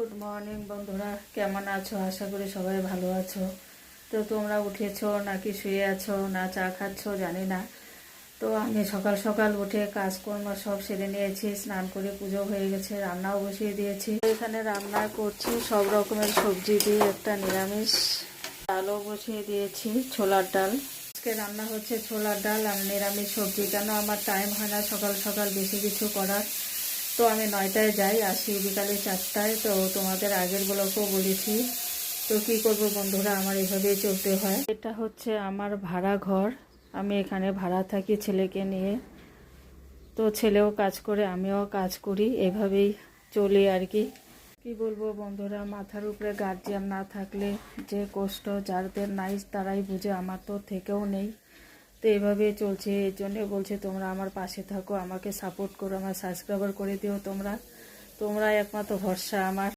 Good morning বন্ধুরা, কেমন আছো? আশা করি সবাই ভালো আছো। তো তোমরা উঠেছো নাকি শুয়ে আছো না চা খাচ্ছো জানি না। তো আমি সকাল সকাল উঠে কাজকর্ম সব সেরে নিয়েছি, স্নান করে পুজো হয়ে গেছে, রান্নাও বসিয়ে দিয়েছি। এখানে রান্না করছি সব রকমের সবজি দিয়ে, একটা নিরামিষ ডালও বসিয়ে দিয়েছি, ছোলার ডাল। আজকে রান্না হচ্ছে ছোলার ডাল আর নিরামিষ সবজি। কেন আমার টাইম হয় না সকাল সকাল বেশি কিছু করার। তো আমি 9টায় যাই, আসি বিকালে 4টায়। তো তোমাদের আগের ব্লগও বলেছি। তো কি করব বন্ধুরা, আমার এভাবেই চলতে হয়। এটা হচ্ছে আমার ভাড়া ঘর, আমি এখানে ভাড়া থাকি ছেলেকে নিয়ে। তো ছেলেও কাজ করে, আমিও কাজ করি, এভাবেই চলি আর কি। কি বলবো বন্ধুরা, মাথার উপরে গার্জিয়ান না থাকলে যে কষ্ট যাদের নাই তারাই বুঝে, আমার তো থেকেও নেই। তো এইভাবেই চলছে, এই জন্যে বলছে তোমরা আমার পাশে থাকো, আমাকে সাপোর্ট করো, আমার সাবস্ক্রাইবার করে দিও। তোমরা একমাত্র ভরসা আমার।